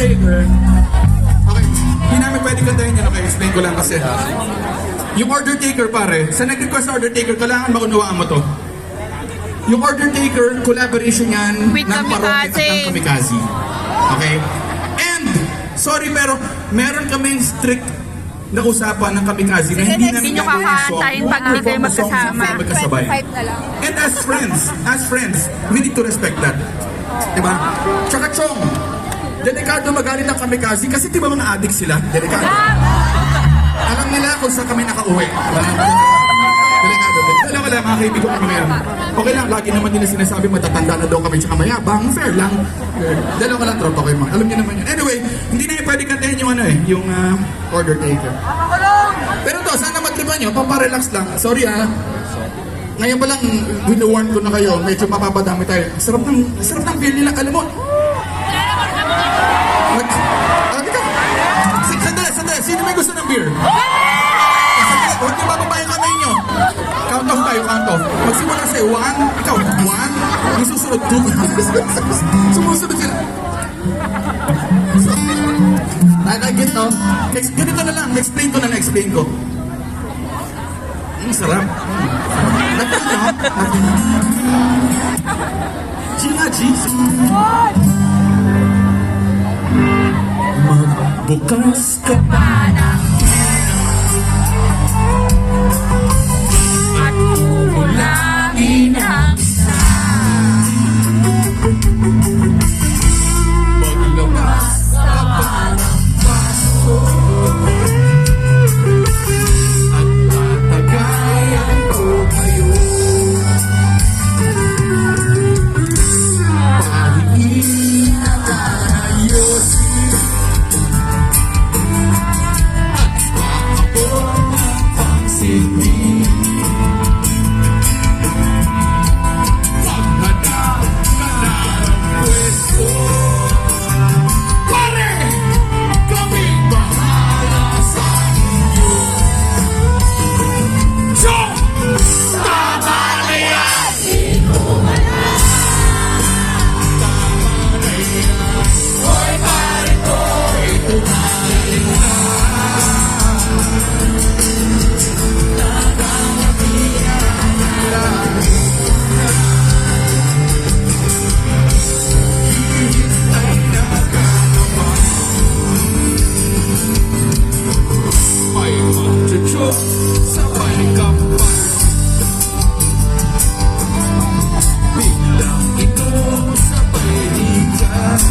taker. Okay, hindi namin pwede kantahin yan. Okay, explain ko lang kasi. Yung order taker pare, sa nag-request na order taker, kailangan maunawaan mo to. Yung order taker, collaboration yan With ng Parokya at ng Kamikaze. Okay? And, sorry pero, meron kaming strict na usapan ng Kamikaze na hindi namin nyo kakakantahin pag hindi kayo magkasama. magkasabay. And as friends, we need to respect that. Diba? Tsaka Chong, delikado magalit ang Kamikaze kasi diba mga addict sila? Delikado. Alam nila kung saan kami nakauwi. Delikado din. Wala mga kaibigan ko ngayon. Okay lang, lagi naman nila sinasabi matatanda na daw kami tsaka mayabang. Fair lang. Dalawa lang tropa ko yung mga. Alam niyo naman yun. Anyway, hindi na yung pwede kantahin yung ano yung order taker. Pero to, sana matripan nyo, paparelax lang. Sorry ngayon pa lang, wino-warn ko na kayo, medyo mapapadami tayo. Sarap ng feel nila, alam mo. Sandali, sino may gusto ng beer? Huwag niyo bababa yung kamay nyo. Count off tayo, count off. Magsimula sa'yo, 1, ikaw, 1, yung susunod, 2. Sumusunod sila. Nakagit, no? Ganito na lang, explain ko. Sarap. Gina G. Magbukas ka pa ng at ulangin ang maglukas ka pa ng paso at tatagayan ko kayo. Pahingin na ayosin at paabot ng pangsinin. Paghanap ka na ng pwesto, pare, kaming bahala sa inyo. So, tama na yan! Tama na yan! Hoy, pare ko, ito na rin na. May magchuchok sabay kapal. Biglang ito sabay higan.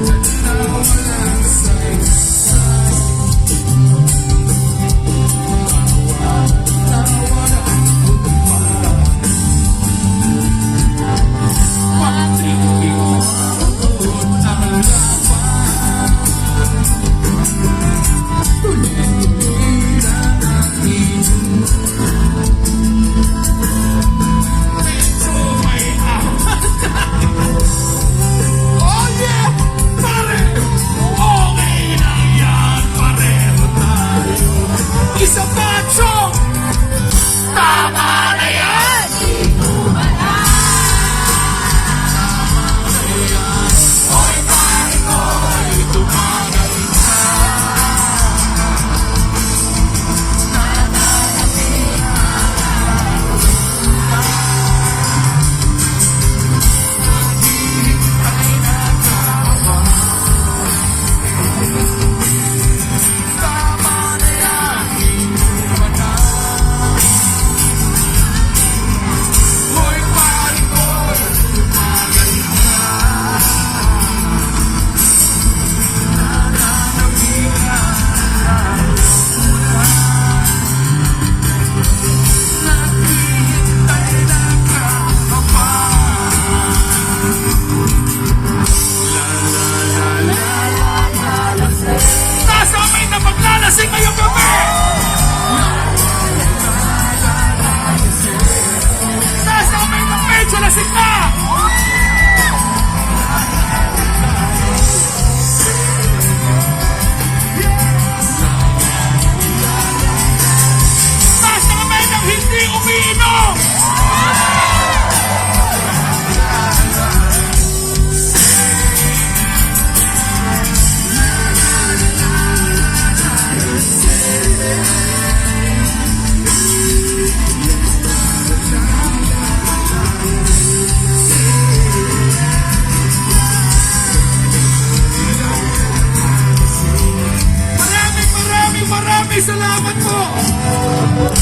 Kwentuhan na walang saysay. Tawa na utupad. Pagtingin ang laban. Tuloy-tuloy lang ang iyon. Medyo may oh yeah! Pare! Okay lang yan! Pareho tayo! Isa pa, Chong! Tama na yan! Hoy, pare ko! Ito magaling na! Tama na yan! Hoy, pare ko! Ito magaling na! Naghihintay na nasa may na paglalasing ngayong gabi! Nasa may na medyo lasing na! Nasa may nang hindi umiinom! salamat po!